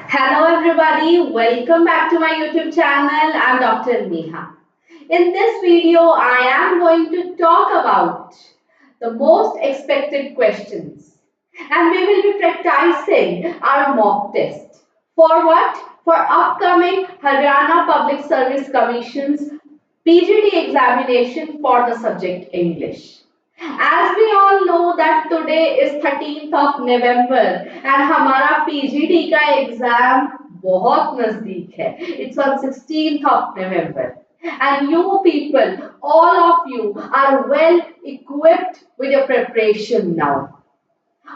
Hello everybody, welcome back to my YouTube channel. I'm Dr. Neha. In this video, I am going to talk about the most expected questions and we will be practicing our mock test. For what? For upcoming Haryana Public Service Commission's PGT examination for the subject English. As we all know that today is 13th of November and हमारा PGT का exam बहुत नजदीक है. It's on 16th of November. And you people, all of you are well equipped with your preparation now.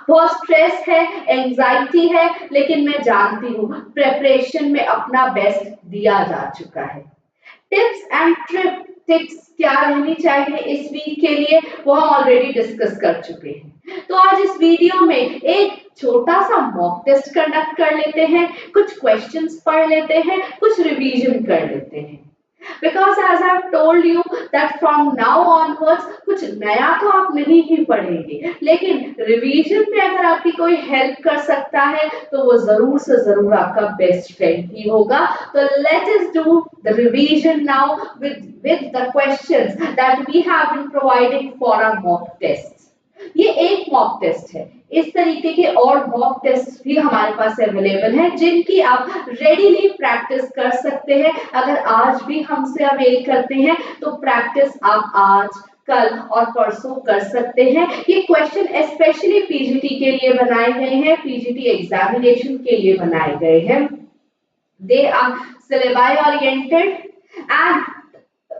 बहुत stress है, anxiety है, लेकिन मैं जानती हूँ प्रेपरेशन में अपना बेस्ट दिया जा चुका है. टिप्स एंड ट्रिक्स क्या रहनी चाहिए इस वीक के लिए वो हम ऑलरेडी डिस्कस कर चुके हैं. तो आज इस वीडियो में एक छोटा सा मॉक टेस्ट कंडक्ट कर लेते हैं, कुछ क्वेश्चंस पढ़ लेते हैं, कुछ रिवीजन कर लेते हैं. Because as I've told you that from now onwards कुछ नया तो आप नहीं ही पढ़ेंगे, लेकिन रिवीजन में अगर आपकी कोई हेल्प कर सकता है तो वो जरूर से जरूर आपका बेस्ट फ्रेंड ही होगा. तो let us do the revision now with the questions that we have been providing for our mock tests. ये एक मॉक टेस्ट है. इस तरीके के और मॉक टेस्ट भी हमारे पास अवेलेबल हैं जिनकी आप रेडीली प्रैक्टिस कर सकते हैं. अगर आज भी हमसे अवेल करते हैं तो प्रैक्टिस आप आज कल और परसों कर सकते हैं. ये क्वेश्चन स्पेशली पीजीटी के लिए बनाए गए हैं, पीजीटी एग्जामिनेशन के लिए बनाए गए हैं. They are syllabi oriented and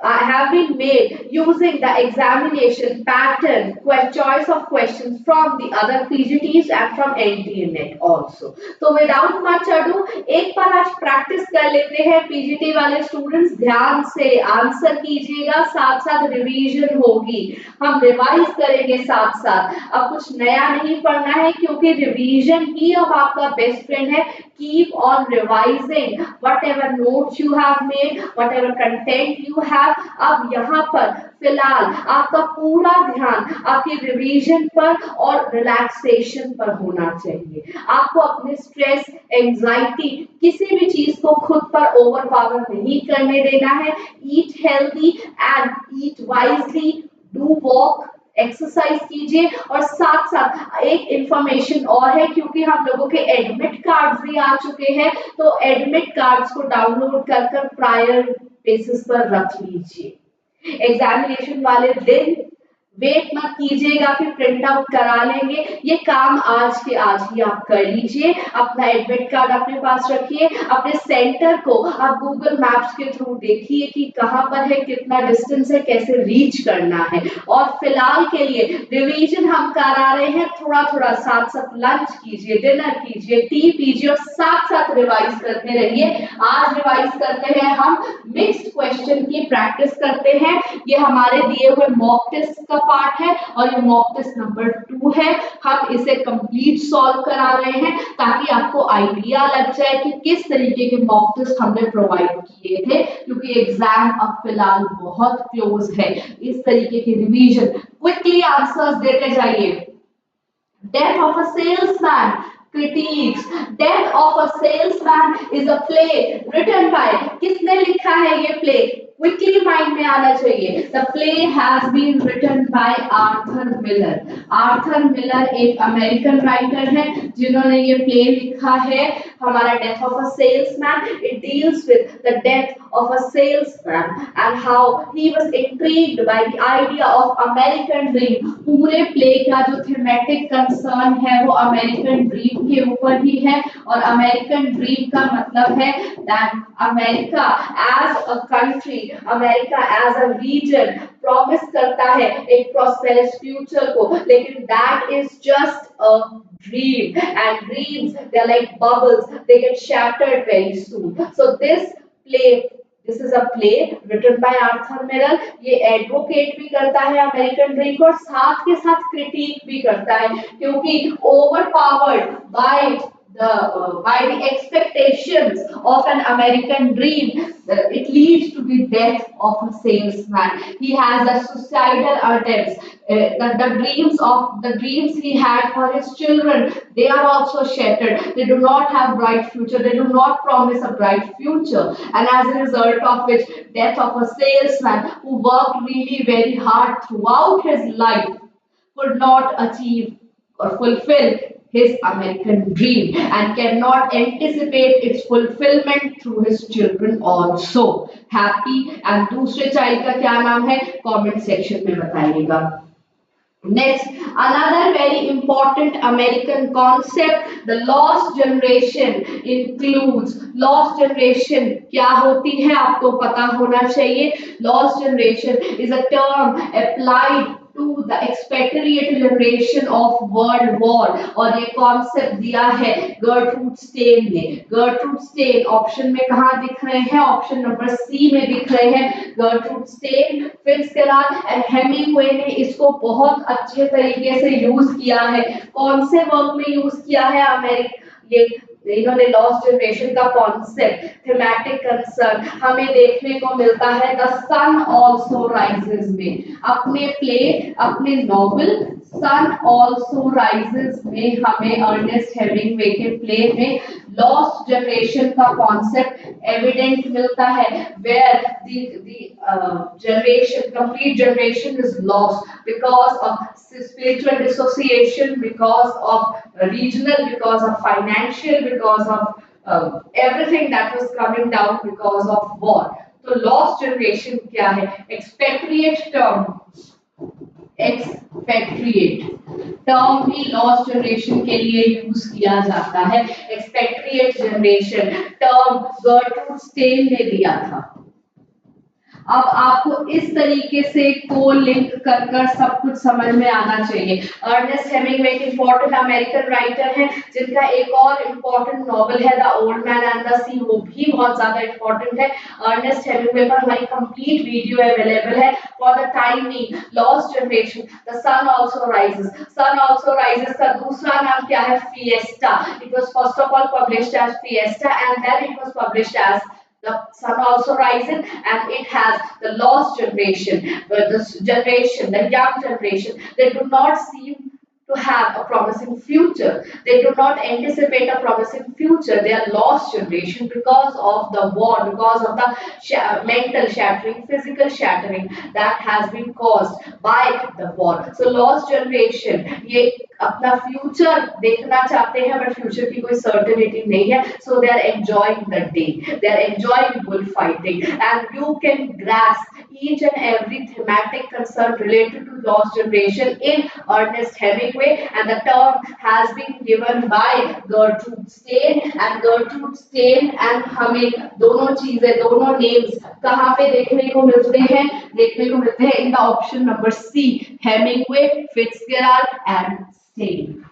have been made using the examination pattern, choice of questions from the other PGTs and from NTNet also. तो without much ado, एक बार आज प्रैक्टिस कर लेते हैं. PGT वाले स्टूडेंट्स ध्यान से आंसर कीजिएगा, साथ साथ रिवीजन होगी, हम रिवाइज करेंगे साथ साथ. अब कुछ नया नहीं पढ़ना है क्योंकि रिवीजन ही अब आपका बेस्ट फ्रेंड है. Keep on revising whatever notes you have made, whatever content you have. अब यहाँ पर फिलहाल आपका पूरा ध्यान आपके रिवीजन पर और रिलैक्सेशन पर होना चाहिए. आपको अपने स्ट्रेस, एंजाइटी, किसी भी चीज को खुद पर ओवरपावर नहीं करने देना है. Eat healthy and eat wisely, do walk, exercise कीजिए. और साथ साथ एक इंफॉर्मेशन और है, क्योंकि हम लोगों के एडमिट कार्ड्स भी आ चुके हैं, तो एडमिट कार्ड्स को डाउनलोड कर प्रायर बेसिस पर रख लीजिए. एग्जामिनेशन वाले दिन वेट मत कीजिएगा कि प्रिंट आउट करा लेंगे. ये काम आज के आज ही आप कर लीजिए. अपना एडमिट कार्ड अपने पास रखिए. अपने सेंटर को आप गूगल मैप्स के थ्रू देखिए कि कहाँ पर है, कितना डिस्टेंस है, कैसे रीच करना है. और फिलहाल के लिए रिवीजन हम करा रहे हैं, थोड़ा थोड़ा साथ साथ लंच कीजिए, डिनर कीजिए, टी पीजिए और साथ साथ रिवाइज करते रहिए. आज रिवाइज करते हैं हम मिक्स्ड क्वेश्चन की प्रैक्टिस करते हैं. ये हमारे दिए हुए मॉक टेस्ट का पार्ट है और ये मॉक टेस्ट नंबर 2 है. हम इसे कंप्लीट सॉल्व करा रहे हैं ताकि आपको आइडिया लग जाए कि किस तरीके के मॉक टेस्ट हमने प्रोवाइड किए थे, क्योंकि एग्जाम अब फिलहाल बहुत क्लोज है. इस तरीके की रिवीजन क्विकली आंसर्स देते जाइए. Death of a salesman critiques. Death of a Salesman is a play written by, किसने लिखा है ये प्ले? क्विकली माइंड में आना चाहिए. The play has been written by Arthur Miller. Arthur Miller एक अमेरिकन राइटर है जिन्होंने ये प्ले लिखा है. हमारा death of a salesman, it deals with the death of a salesman and how he was intrigued by the idea of American dream. पूरे play का जो थीमेटिक कंसर्न है वो अमेरिकन ड्रीम के ऊपर ही है. और अमेरिकन ड्रीम का मतलब है that America as a country, America as a region promise करता है एक प्रॉस्पेरस फ्यूचर को, लेकिन that is just a dream and dreams, they're like bubbles, they get shattered very soon. So this is a play written by Arthur Miller. ये advocate भी करता है American dream को और साथ के साथ क्रिटिक भी करता है, क्योंकि overpowered by by the expectations of an American dream, it leads to the death of a salesman. He has a suicidal attempts. The dreams he had for his children, they are also shattered. They do not have bright future. They do not promise a bright future. And as a result of which, death of a salesman who worked really very hard throughout his life could not achieve or fulfill his American dream and cannot anticipate its fulfillment through his children also. Happy and दूसरे child का क्या नाम है comment section में बताइएगा. Next, another very important American concept, the lost generation includes lost generation. क्या होती है आपको पता होना चाहिए. Lost generation is a term applied to the expatriate generation of world war और ये concept दिया है गर्ट्रूड स्टेन ने. गर्ट्रूड स्टेन ऑप्शन में कहाँ दिख रहे हैं, ऑप्शन नंबर सी में दिख रहे हैं. Gertrude Stein, Fitzgerald and Hemingway ने इसको बहुत अच्छे तरीके से यूज किया है. कौन से वर्क में यूज किया है ये इन्होंने लॉस्ट जनरेशन का कॉन्सेप्ट. थीमेटिक कंसर्न हमें देखने को मिलता है द सन ऑल्सो राइजेस में. अपने नॉवल सन ऑल्सो राइजेस में हमें अर्नेस्ट हेमिंगवे के प्ले में लॉस्ट जनरेशन का कॉन्सेप्ट एविडेंट मिलता है, where generation, complete generation is lost because of spiritual dissociation, because of regional, because of financial, because of everything that was coming down because of war. So lost generation क्या है? Expatriate term, expatriate term भी lost generation के लिए use किया जाता है. Expatriate generation term Gertrude Stein ने दिया था. अब आपको इस तरीके से को लिंक कर कर सब कुछ समझ में आना चाहिए. अर्नेस्ट हेमिंगवे एक इंपॉर्टेंट अमेरिकन राइटर है जिनका एक और इंपॉर्टेंट नॉवल है the old man and the sea, वो भी बहुत ज्यादा इंपॉर्टेंट है. अर्नेस्ट हेमिंगवे पर हमारी कंप्लीट वीडियो अवेलेबल है. For the timing, lost generation, the sun also rises. Sun also rises का दूसरा नाम क्या है? Fiesta. It was first of all published as fiesta and then it was published as the sun also rises, and it has the lost generation, but this generation, the young generation, they do not seem to have a promising future. They do not anticipate a promising future. They are lost generation because of the war, because of the mental shattering, physical shattering that has been caused by the war. So lost generation ये अपना future देखना चाहते हैं but future की कोई certainty नहीं है. So they are enjoying the day, they are enjoying bullfighting, and you can grasp each and every thematic concern related to lost generation in Ernest Hemingway, and the term has been given by Gertrude Stein. And Gertrude Stein and हमें दोनों चीजें, दोनों names कहाँ पे देखने को मिलते हैं? देखने को मिलते हैं in the option number C, Hemingway, Fitzgerald and Stein.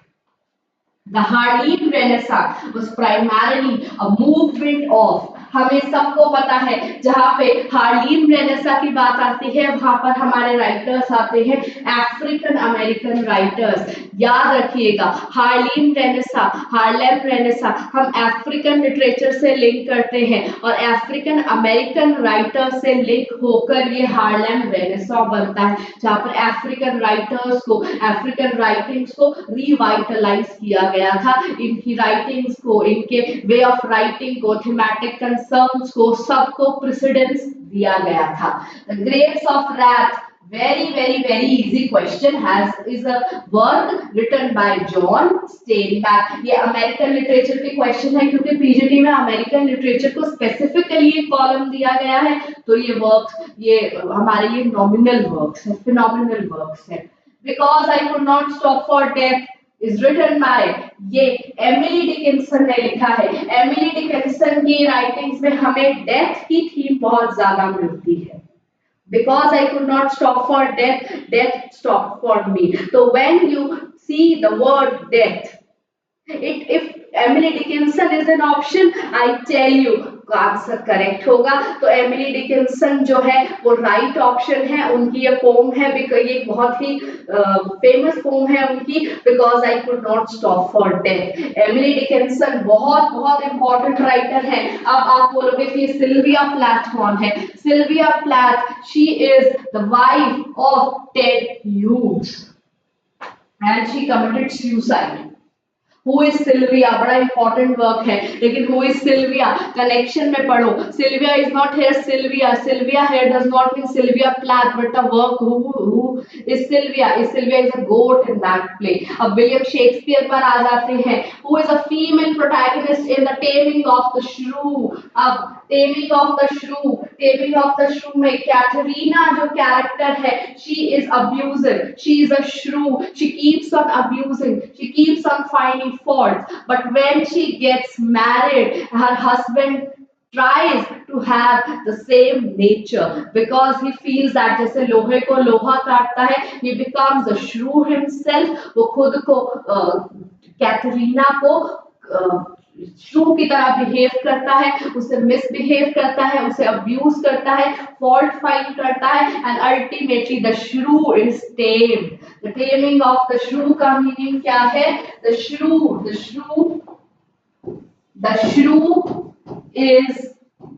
The Harlem Renaissance was primarily a movement of, हमें सबको पता है जहाँ पे हार्लेम रेनेसा की बात आती है वहां पर हमारे राइटर्स आते हैं अफ्रीकन अमेरिकन राइटर्स. याद रखिएगा हार्लेम रेनेसा हम अफ्रीकन लिटरेचर से लिंक करते हैं और अफ्रीकन अमेरिकन राइटर से लिंक होकर ये हार्लेम रेनेसा बनता है, जहाँ पर अफ्रीकन राइटर्स को, अफ्रीकन राइटिंग्स को रिवाइटलाइज किया गया था. इनकी राइटिंग्स को, इनके वे ऑफ राइटिंग को, थीमेटिक कंसर्न्स को, सबको प्रेसिडेंस दिया गया था. The grapes of wrath, very easy question, is a work written by John Steinbeck. ये अमेरिकन लिटरेचर के क्वेश्चन है क्योंकि पीजीटी में अमेरिकन लिटरेचर को स्पेसिफिकली एक कॉलम दिया गया है, तो ये वर्क्स ये हमारे लिए नॉमिनल वर्क्स है, फिनोमिनल वर्क्स है. Because I could not stop for death is written by, ये एमिली डिकिंसन ने लिखा है. एमिली डिकिंसन की राइटिंग्स में हमें डेथ की थीम बहुत ज्यादा मिलती है. Because I could not stop for death, death stopped for me. So when you see the word death, If Emily Dickinson is an option, I tell you answer correct होगा। तो Emily Dickinson जो है वो right option है। उनकी ये pome है, ये बहुत ही फेमस पोम है उनकी, because I could not stop for death. Emily Dickinson बहुत बहुत इंपॉर्टेंट राइटर है। अब आप बोलोगे कि सिल्विया प्लैथ कौन है? Sylvia Plath, she is the wife of Ted Hughes and she committed suicide. Who is Sylvia, बड़ा इंपॉर्टेंट वर्क है, लेकिन हु इज सिल्विया कनेक्शन में पढ़ो। Sylvia is not here Sylvia, Sylvia here does not mean Sylvia Plath, but the work who is Sylvia is a goat in that play. अब William Shakespeare पर आ जाते हैं। Who is a female protagonist in the taming of the shrew. अब taming of the shrew, taming of the shrew में Katherina जो character है, she is abuser, she is a shrew, she keeps on abusing, she keeps on finding faults, but when she gets married, her husband tries to have the same nature because he feels that जैसे लोहे को लोहा काटता है, he becomes a shrew himself। वो खुद को Katharina को श्रू की तरह बिहेव करता है, उसे मिसबिहेव करता है, उसे अब्यूज करता है, फॉल्ट फाइंड करता है, एंड अल्टीमेटली द श्रू is tamed. The taming of the श्रू का मीनिंग क्या है? द श्रू is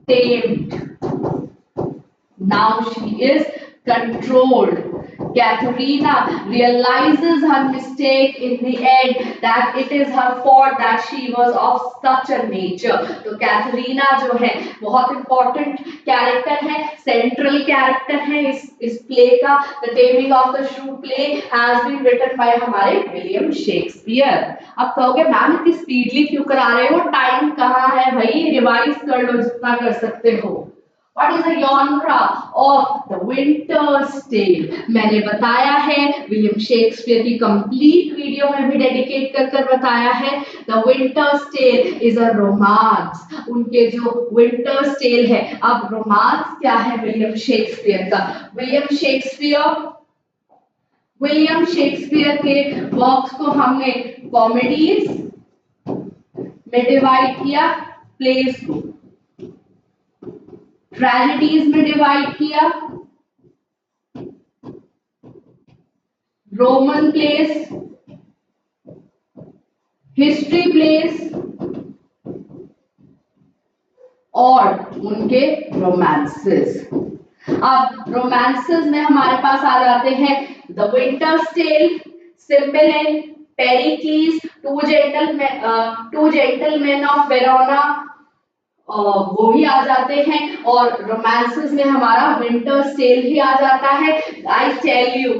tamed. Now she is controlled. Katharina realizes her mistake in the end, that it is her fault that she was of such a nature। तो Katharina जो है बहुत important character है, सेंट्रल कैरेक्टर है इस play का। The taming of the shrew play has been written by हमारे William Shakespeare. अब कहोगे मैम इतनी स्पीडली क्यों करा रहे हो, टाइम कहाँ है भाई, रिवाइज कर लो जितना कर सकते हो। What is the genre of the Winter's Tale? मैंने बताया है, विलियम शेक्सपियर की कंप्लीट वीडियो में भी डेडिकेट कर बताया है। The Winter's Tale is a romance। उनके जो Winter's Tale है, अब रोमांस क्या है विलियम शेक्सपियर का? विलियम शेक्सपियर के वर्क्स को हमने कॉमेडीज में डिवाइड किया, प्लेस को ट्रेजेडीज में डिवाइड किया, रोमन प्लेस, हिस्ट्री प्लेस और उनके रोमांसेस। अब रोमांसेस में हमारे पास आ जाते हैं the winter's tale, Cymbeline, Pericles, two gentleman of Verona, वो भी आ जाते हैं। और रोमांसेस में हमारा विंटर्स टेल भी आ जाता है। I tell you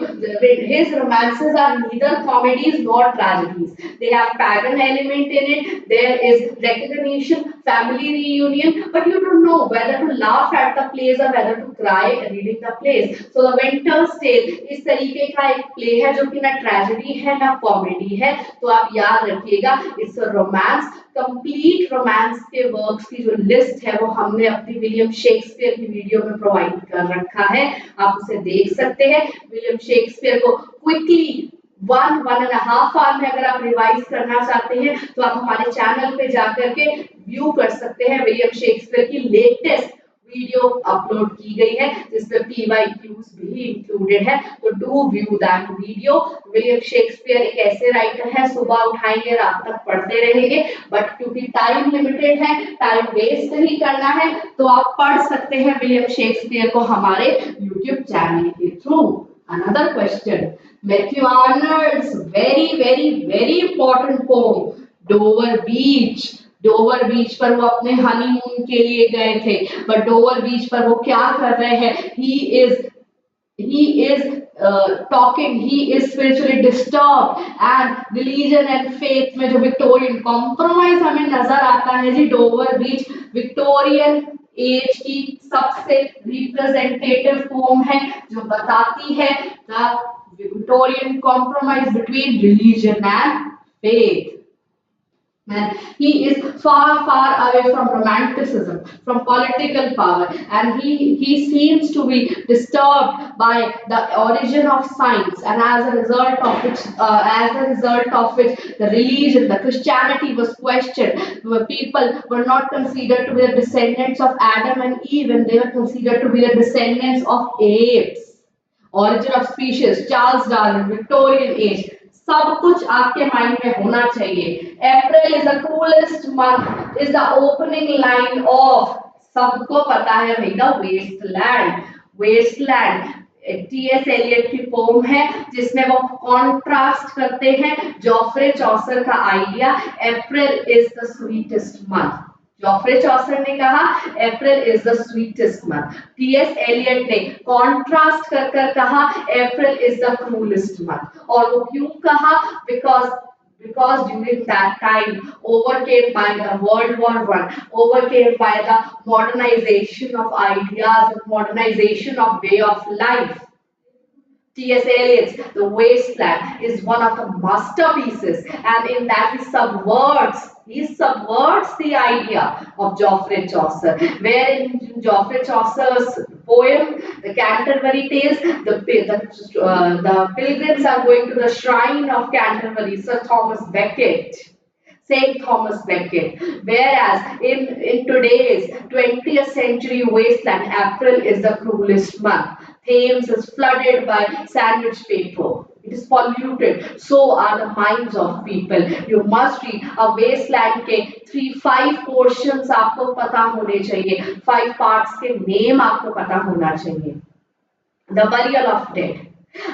his romances are neither comedies nor tragedies, they have pagan element in it, there is recognition, family reunion, but you don't know whether to laugh at the plays or whether to cry reading the plays। So the Winter's Tale इस तरीके का एक play है जो कि ना tragedy है ना कॉमेडी है। तो आप याद रखिएगा, it's a romance. Complete romance के वर्क्स की जो लिस्ट है वो हमने अपनी विलियम शेक्सपियर की वीडियो में प्रोवाइड कर रखा है, आप उसे देख सकते हैं। विलियम शेक्सपियर को क्विकली 1.5 आवर में अगर आप रिवाइज करना चाहते हैं तो आप हमारे चैनल पे जाकर के व्यू कर सकते हैं। विलियम शेक्सपियर की लेटेस्ट वीडियो अपलोड की गई है जिसमें PYQs भी इंक्लूडेड है, तो do view that video. William Shakespeare एक ऐसे राइटर है, सुबह उठाएंगे रात तक पढ़ते रहेंगे, बट क्योंकि टाइम लिमिटेड है, टाइम वेस्ट नहीं करना है, तो आप पढ़ सकते हैं विलियम शेक्सपियर को हमारे यूट्यूब चैनल के through. Another question, Matthew Arnold's very important poem, Dover Beach। Dover beach पर वो अपने हनीमून के लिए गए थे, बट डोवर बीच पर वो क्या कर रहे हैं? he is talking, he is spiritually disturbed, and religion and faith में जो विक्टोरियन कॉम्प्रोमाइज हमें नजर आता है जी। डोवर बीच विक्टोरियन एज की सबसे रिप्रेजेंटेटिव पोम है जो बताती है the Victorian compromise between religion and faith. and he is far away from romanticism, from political power, and he seems to be disturbed by the origin of science, and as a result of which the religion, the Christianity was questioned, where people were not considered to be the descendants of Adam and Eve, and they were considered to be the descendants of apes. Origin of species, Charles Darwin, Victorian age, सब कुछ आपके mind में होना चाहिए. April is the coolest month is the opening line of, सबको पता है भाई, the wasteland. Wasteland TS Eliot की पोम है जिसमें वो कॉन्ट्रास्ट करते हैं जॉफ्रे चौसर का idea, April is the sweetest month. Geoffrey Chaucer ने कहा April is the sweetest month. TS Eliot ने कॉन्ट्रास्ट कर कर कहा April is the coolest month. और वो क्यों कहा? because during that time, overcame by the World War I, overcame by the modernization of ideas, modernization of way of life. T.S. Eliot's The Wasteland is one of the masterpieces, and in that he subverts the idea of Geoffrey Chaucer, where in Geoffrey Chaucer's poem, The Canterbury Tales, the pilgrims are going to the shrine of Canterbury, Saint Thomas Becket. Whereas in today's 20th century wasteland, April is the cruelest month. Thames is flooded by sandwich paper. It is polluted. So are the minds of people. You must read A Wasteland के 5 portions आपको पता होने चाहिए. 5 parts के name आपको पता होना चाहिए. The Burial of Dead,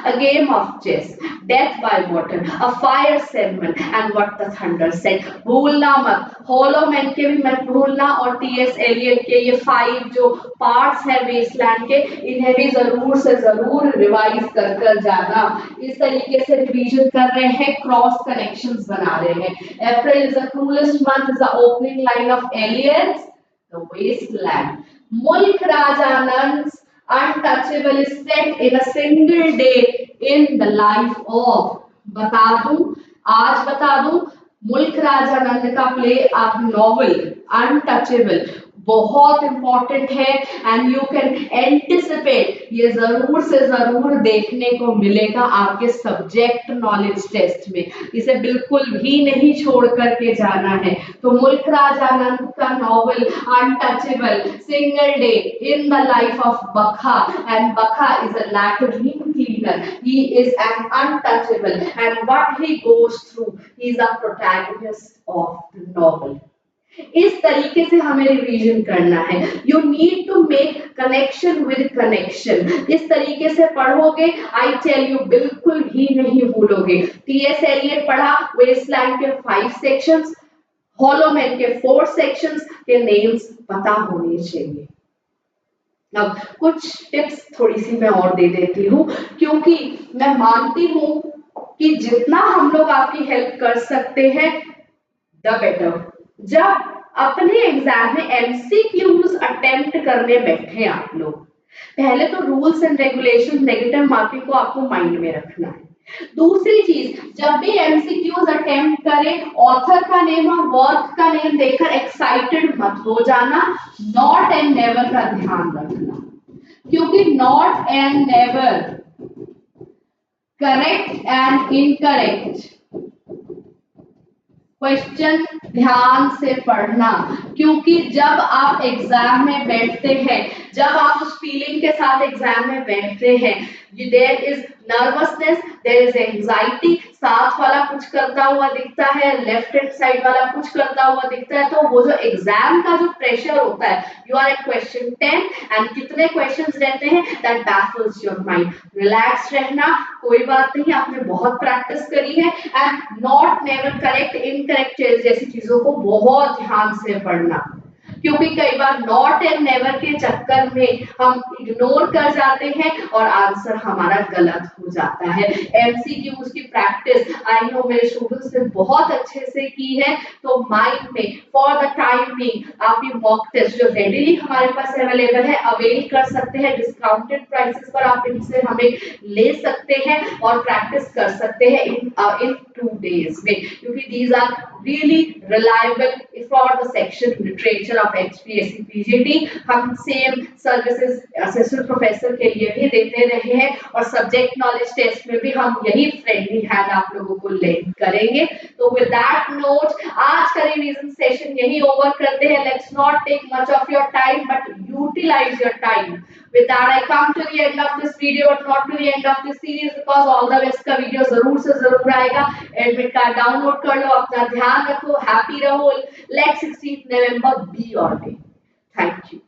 A Game of Chess, Death by Water, A Fire Sermon, and What the Thunder Said. भूलना मत, हॉलो मैन के भी मत भूलना, और टीएस एलियट के ये 5 जो पार्ट्स है वेस्टलैंड के, इन्हें भी जरूर से जरूर रिवाइज कर कर जाना. इस तरीके से रिवीजन कर रहे हैं, क्रॉस कनेक्शंस बना रहे हैं. अप्रैल is the coolest month is the opening line of Eliot's the Westland. मुल्क Rajanand untouchable is set in a single day in the life of, बता दूं मुल्क राजानंद का प्ले आप नॉवल अनटचेबल बहुत इंपॉर्टेंट है, एंड यू कैन एंटिसिपेट, ये जरूर से जरूर देखने को मिलेगा आपके सब्जेक्ट नॉलेज टेस्ट में. इसे बिल्कुल भी नहीं छोड़ करके जाना है. तो मुल्क राजानंद का novel untouchable, single day in the life of बखा, and बखा is a latrine cleaner. He is an untouchable, and what he goes through, he is a protagonist of the novel. इस तरीके से हमें रिवीजन करना है. You need to make connection with connection. इस तरीके से पढ़ोगे, आई टेल यू, बिल्कुल भी नहीं भूलोगे. टीएस एलियट पढ़ा, वेस्टलैंड के 5 सेक्शंस, हॉलो मैन के 4 सेक्शंस के नेम्स पता होने चाहिए. अब कुछ टिप्स थोड़ी सी मैं और दे देती हूँ, क्योंकि मैं मानती हूँ कि जितना हम लोग आपकी हेल्प कर सकते हैं द बेटर. जब अपने एग्जाम में एमसीक्यूज अटेम्प्ट करने बैठे आप लोग, पहले तो rules and regulation, negative marking को आपको माइंड में रखना है. दूसरी चीज, जब भी एमसीक्यूज अटेम्प्ट करें, ऑथर का नेम और वर्क का नेम देखकर एक्साइटेड मत हो जाना. नॉट एंड नेवर का ध्यान रखना, क्योंकि not and never, correct and incorrect question ध्यान से पढ़ना. क्योंकि जब आप एग्जाम में बैठते हैं, जब आप उस फीलिंग के साथ एग्जाम में बैठते हैं, there is nervousness, there is anxiety. साथ वाला कुछ करता हुआ दिखता है, लेफ्ट हैंड साइड वाला कुछ करता हुआ दिखता है, तो वो जो एग्जाम का जो प्रेशर होता है, you are at question 10 and कितने क्वेश्चंस रहते हैं, that baffles your mind. Relax रहना, कोई बात नहीं, आपने बहुत प्रैक्टिस करी है. And not, never, correct, incorrect जैसी चीजों को बहुत ध्यान से पढ़ना, क्योंकि कई बार नॉट एंड नेवर के चक्कर में हम इग्नोर कर जाते हैं और आंसर हमारा गलत हो जाता है. एमसीक्यूज की प्रैक्टिस आई नो मेरे स्टूडेंट्स ने बहुत अच्छे से की है, तो माइंड में फॉर द टाइम बिंग आप ये मॉक टेस्ट जो रेडीली हमारे पास अवेलेबल है, अवेल कर सकते हैं. डिस्काउंटेड प्राइसेस पर आप इनसे हमें ले सकते हैं और प्रैक्टिस कर सकते हैं इन 2 days में, क्योंकि these are really reliable for the section literature of HPSC PGT. हम सेम सर्विसेज असिस्टेंट प्रोफेसर के लिए भी देते रहे हैं और सब्जेक्ट नॉलेज टेस्ट में भी हम यही फ्रेंडली हैंड आप लोगों को लेंड करेंगे। तो विद दैट नोट आज का रिवीजन सेशन यही ओवर करते हैं। Let's not take much of your time but utilise your time. With that, I come to the end of this video, but not to the end of this series because all the rest का video जरूर से जरूर आएगा। Admit card download कर लो, अपना ध्यान रखो, happy रहो। Let 16 November be your day. Thank you.